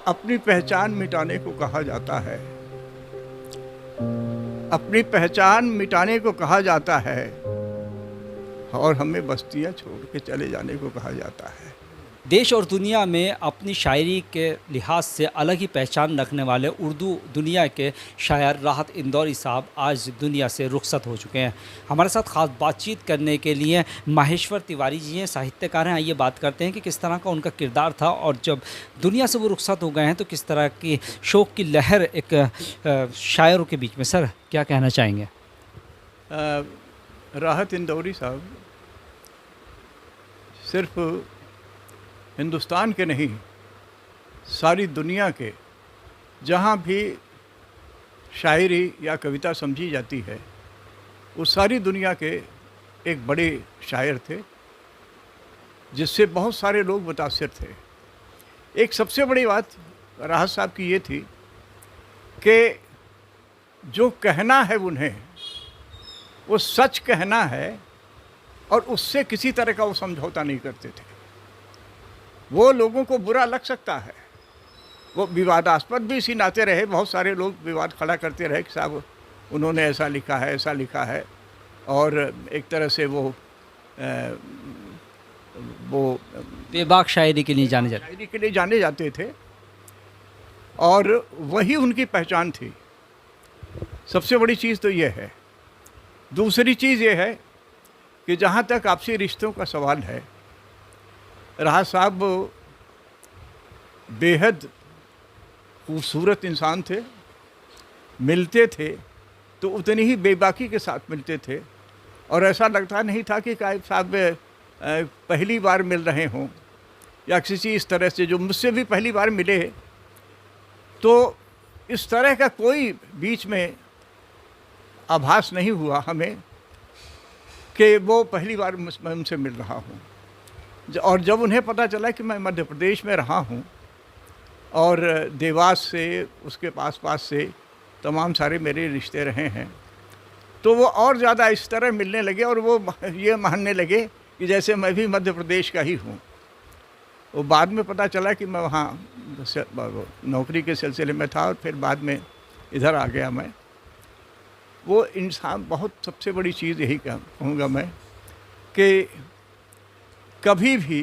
अपनी पहचान मिटाने को कहा जाता है, अपनी पहचान मिटाने को कहा जाता है और हमें बस्तियां छोड़ के चले जाने को कहा जाता है। देश और दुनिया में अपनी शायरी के लिहाज से अलग ही पहचान रखने वाले उर्दू दुनिया के शायर राहत इंदौरी साहब आज दुनिया से रुखसत हो चुके हैं। हमारे साथ ख़ास बातचीत करने के लिए माहेश्वर तिवारी जी हैं, साहित्यकार हैं। आइए बात करते हैं कि किस तरह का उनका किरदार था और जब दुनिया से वो रुखसत हो गए हैं तो किस तरह की शोक की लहर एक शायरों के बीच में। सर, क्या कहना चाहेंगे? राहत इंदौरी साहब सिर्फ हिंदुस्तान के नहीं, सारी दुनिया के जहाँ भी शायरी या कविता समझी जाती है उस सारी दुनिया के एक बड़े शायर थे जिससे बहुत सारे लोग मुतासिर थे। एक सबसे बड़ी बात राहत साहब की ये थी कि जो कहना है उन्हें वो सच कहना है और उससे किसी तरह का वो समझौता नहीं करते थे। वो लोगों को बुरा लग सकता है, वो विवादास्पद भी इसी नाते रहे, बहुत सारे लोग विवाद खड़ा करते रहे कि साहब उन्होंने ऐसा लिखा है, ऐसा लिखा है, और एक तरह से वो बेबाक शायरी के लिए जाने जाते थे और वही उनकी पहचान थी। सबसे बड़ी चीज़ तो ये है। दूसरी चीज़ ये है कि जहाँ तक आपसी रिश्तों का सवाल है, राहत साहब बेहद खूबसूरत इंसान थे। मिलते थे तो उतनी ही बेबाकी के साथ मिलते थे और ऐसा लगता नहीं था कि साहब पहली बार मिल रहे हों या किसी इस तरह से। जो मुझसे भी पहली बार मिले तो इस तरह का कोई बीच में आभास नहीं हुआ हमें कि वो पहली बार मैं उनसे मिल रहा हूँ। और जब उन्हें पता चला कि मैं मध्य प्रदेश में रहा हूँ और देवास से उसके पास से तमाम सारे मेरे रिश्ते रहे हैं, तो वो और ज़्यादा इस तरह मिलने लगे और वो ये मानने लगे कि जैसे मैं भी मध्य प्रदेश का ही हूँ। वो बाद में पता चला कि मैं वहाँ नौकरी के सिलसिले में था और फिर बाद में इधर आ गया मैं। वो इंसान बहुत सबसे बड़ी चीज़ यही कहूँगा मैं कि कभी भी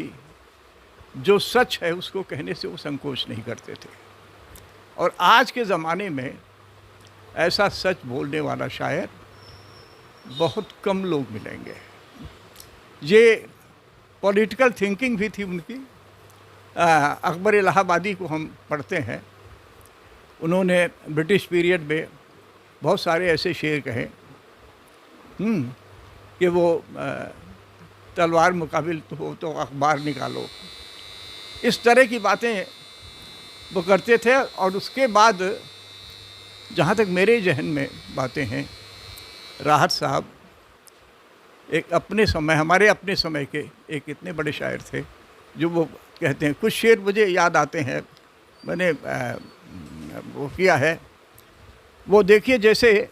जो सच है उसको कहने से वो संकोच नहीं करते थे। और आज के ज़माने में ऐसा सच बोलने वाला शायर बहुत कम लोग मिलेंगे। ये पॉलिटिकल थिंकिंग भी थी उनकी। अकबर इलाहाबादी को हम पढ़ते हैं, उन्होंने ब्रिटिश पीरियड में बहुत सारे ऐसे शेर कहे कि वो तलवार मुकाबिल तो हो तो अखबार निकालो, इस तरह की बातें वो करते थे। और उसके बाद जहाँ तक मेरे जहन में बातें हैं, राहत साहब एक अपने समय, हमारे अपने समय के एक इतने बड़े शायर थे जो वो कहते हैं। कुछ शेर मुझे याद आते हैं, मैंने वो किया है। वो देखिए, जैसे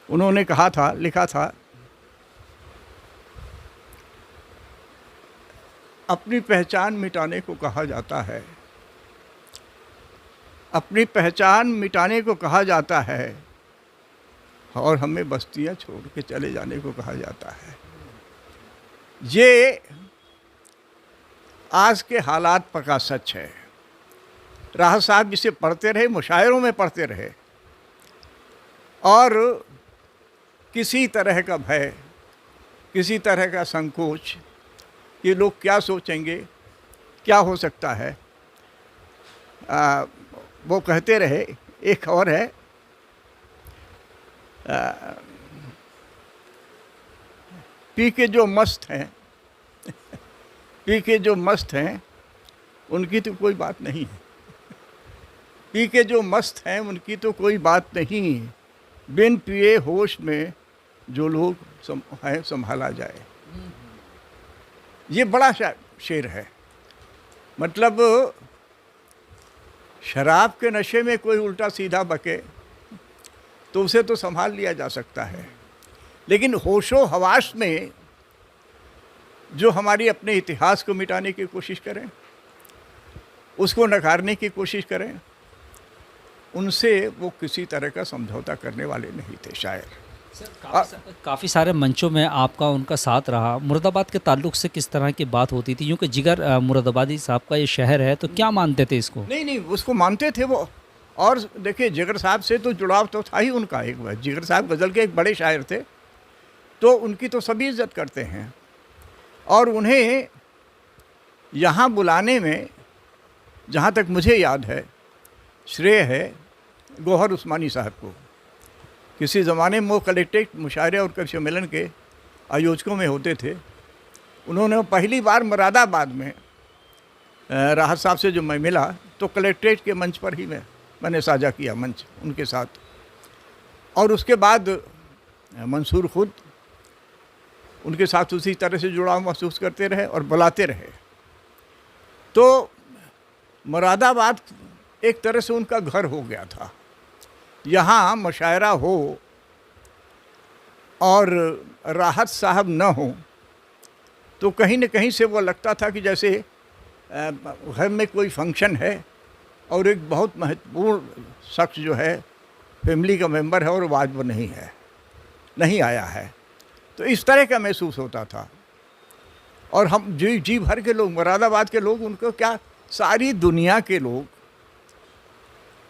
उन्होंने कहा था, लिखा था, अपनी पहचान मिटाने को कहा जाता है, अपनी पहचान मिटाने को कहा जाता है और हमें बस्तियां छोड़ के चले जाने को कहा जाता है। ये आज के हालात पक्का सच है। राहत साहब जिसे पढ़ते रहे, मुशायरों में पढ़ते रहे और किसी तरह का भय, किसी तरह का संकोच कि लोग क्या सोचेंगे, क्या हो सकता है, वो कहते रहे। एक और है, पी के जो मस्त हैं पी के जो मस्त हैं उनकी तो कोई बात नहीं है, पी के जो मस्त हैं उनकी तो कोई बात नहीं, बिन पिए होश में जो लोग हैं संभाला जाए। ये बड़ा शेर है। मतलब शराब के नशे में कोई उल्टा सीधा बके तो उसे तो संभाल लिया जा सकता है, लेकिन होशो हवास में जो हमारी अपने इतिहास को मिटाने की कोशिश करें उसको नकारने की कोशिश करें, उनसे वो किसी तरह का समझौता करने वाले नहीं थे शायर। काफ़ी सारे मंचों में आपका उनका साथ रहा। मुरादाबाद के ताल्लुक से किस तरह की बात होती थी? क्योंकि जिगर मुरादाबादी साहब का ये शहर है, तो क्या मानते थे इसको? नहीं नहीं, उसको मानते थे वो। और देखिए, जिगर साहब से तो जुड़ाव तो था ही उनका। एक बार जिगर साहब गज़ल के एक बड़े शायर थे, तो उनकी तो सभी इज्जत करते हैं। और उन्हें यहाँ बुलाने में, जहाँ तक मुझे याद है, श्रेय है गौहर उस्मानी साहब को। किसी ज़माने में वो कलेक्ट्रेट मुशायरे और कवि सम्मेलन के आयोजकों में होते थे। उन्होंने पहली बार मुरादाबाद में राहत साहब से जो मैं मिला, तो कलेक्ट्रेट के मंच पर ही मैंने साझा किया मंच उनके साथ। और उसके बाद मंसूर खुद उनके साथ उसी तरह से जुड़ाव महसूस करते रहे और बुलाते रहे। तो मुरादाबाद एक तरह से उनका घर हो गया था। यहाँ मुशायरा हो और राहत साहब न हो, तो कहीं न कहीं से वो लगता था कि जैसे घर में कोई फंक्शन है और एक बहुत महत्वपूर्ण शख्स जो है फैमिली का मेंबर है और वो आज वो नहीं आया है। तो इस तरह का महसूस होता था। और हम जी भर के लोग, मुरादाबाद के लोग, उनको क्या, सारी दुनिया के लोग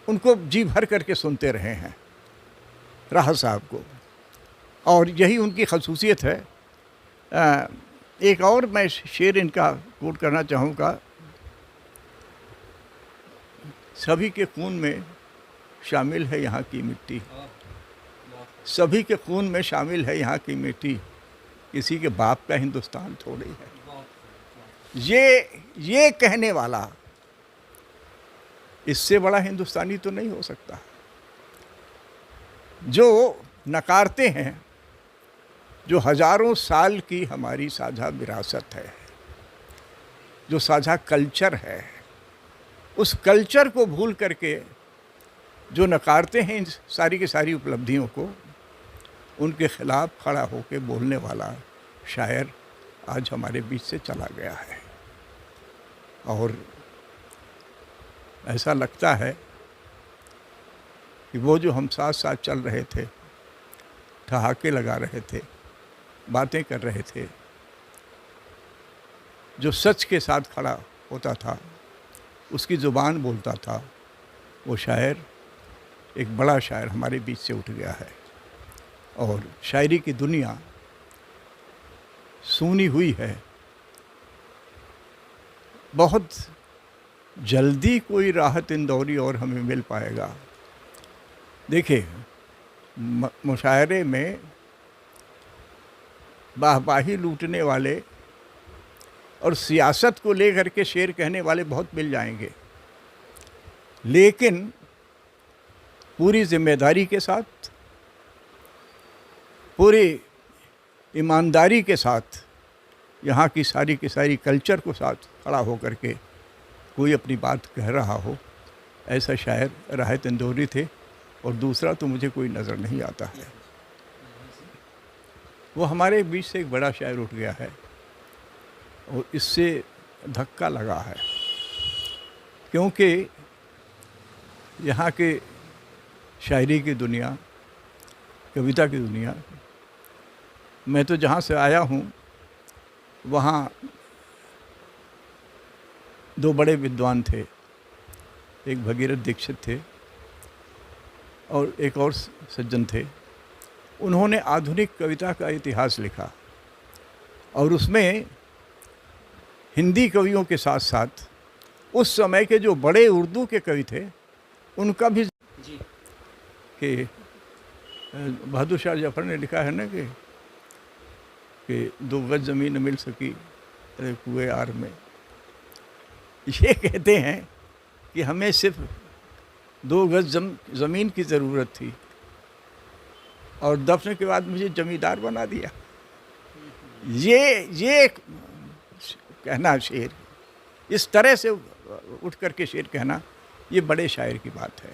उनको जी भर करके सुनते रहे हैं, राहत साहब को। और यही उनकी खसूसियत है। एक और मैं शेर इनका कोट करना चाहूँगा। सभी के खून में शामिल है यहाँ की मिट्टी, सभी के खून में शामिल है यहाँ की मिट्टी, किसी के बाप का हिंदुस्तान थोड़ी है। ये कहने वाला, इससे बड़ा हिंदुस्तानी तो नहीं हो सकता। जो नकारते हैं जो हज़ारों साल की हमारी साझा विरासत है, जो साझा कल्चर है, उस कल्चर को भूल करके जो नकारते हैं इन सारी की सारी उपलब्धियों को, उनके ख़िलाफ़ खड़ा होकर बोलने वाला शायर आज हमारे बीच से चला गया है। और ऐसा लगता है कि वो जो हम साथ साथ चल रहे थे, ठहाके लगा रहे थे, बातें कर रहे थे, जो सच के साथ खड़ा होता था, उसकी ज़ुबान बोलता था, वो शायर, एक बड़ा शायर हमारे बीच से उठ गया है। और शायरी की दुनिया सूनी हुई है। बहुत जल्दी कोई राहत इंदौरी और हमें मिल पाएगा। देखिए, मुशायरे में वाहवाही लूटने वाले और सियासत को लेकर के शेर कहने वाले बहुत मिल जाएंगे, लेकिन पूरी जिम्मेदारी के साथ, पूरी ईमानदारी के साथ, यहाँ की सारी कल्चर को साथ खड़ा होकर के कोई अपनी बात कह रहा हो, ऐसा शायर राहत इंदौरी थे। और दूसरा तो मुझे कोई नज़र नहीं आता है। वो हमारे बीच से एक बड़ा शायर उठ गया है और इससे धक्का लगा है, क्योंकि यहाँ के शायरी की दुनिया, कविता की दुनिया, मैं तो जहाँ से आया हूँ वहाँ दो बड़े विद्वान थे, एक भगीरथ दीक्षित थे और एक और सज्जन थे। उन्होंने आधुनिक कविता का इतिहास लिखा और उसमें हिंदी कवियों के साथ साथ उस समय के जो बड़े उर्दू के कवि थे उनका भी जी कि बहादुर शाह जफर ने लिखा है ना कि 2 गज ज़मीन मिल सकी कुएं आर में। ये कहते हैं कि हमें सिर्फ 2 गज ज़मीन की ज़रूरत थी और दफन के बाद मुझे जमींदार बना दिया। ये कहना शेर, इस तरह से उठ कर के शेर कहना, ये बड़े शायर की बात है।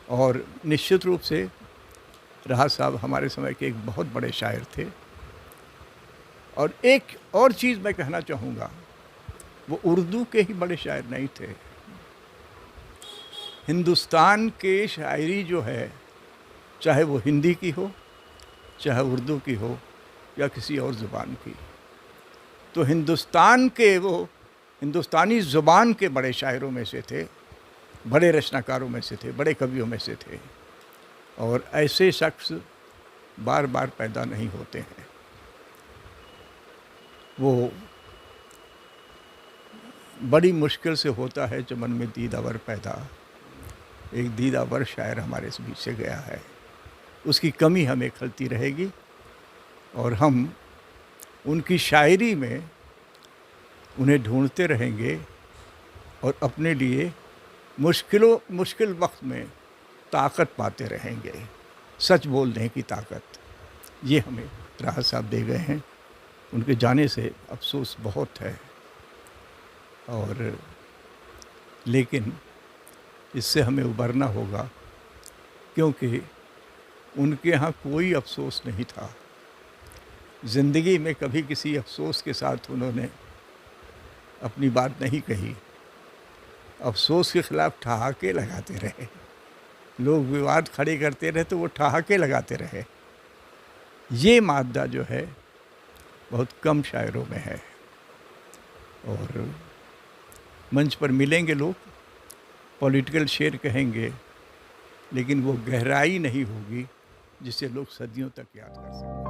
और निश्चित रूप से राहत साहब हमारे समय के एक बहुत बड़े शायर थे। और एक और चीज़ मैं कहना चाहूँगा वो उर्दू के ही बड़े शायर नहीं थे। हिंदुस्तान के शायरी जो है, चाहे वो हिंदी की हो, चाहे उर्दू की हो या किसी और ज़ुबान की, तो हिंदुस्तान के वो हिंदुस्तानी ज़ुबान के बड़े शायरों में से थे, बड़े रचनाकारों में से थे, बड़े कवियों में से थे। और ऐसे शख्स बार बार पैदा नहीं होते हैं। वो बड़ी मुश्किल से होता है चमन में दीदावर पैदा। एक दीदावर शायर हमारे बीच से गया है, उसकी कमी हमें खलती रहेगी और हम उनकी शायरी में उन्हें ढूंढते रहेंगे और अपने लिए मुश्किल वक्त में ताकत पाते रहेंगे, सच बोलने की ताकत। ये हमें राहत साहब दे गए हैं। उनके जाने से अफसोस बहुत है, और लेकिन इससे हमें उबरना होगा, क्योंकि उनके यहाँ कोई अफसोस नहीं था। ज़िंदगी में कभी किसी अफसोस के साथ उन्होंने अपनी बात नहीं कही। अफसोस के ख़िलाफ़ ठहाके लगाते रहे, लोग विवाद खड़े करते रहे तो वो ठहाके लगाते रहे। ये मादा जो है बहुत कम शायरों में है। और मंच पर मिलेंगे लोग, पॉलिटिकल शेर कहेंगे, लेकिन वो गहराई नहीं होगी जिसे लोग सदियों तक याद कर सकें।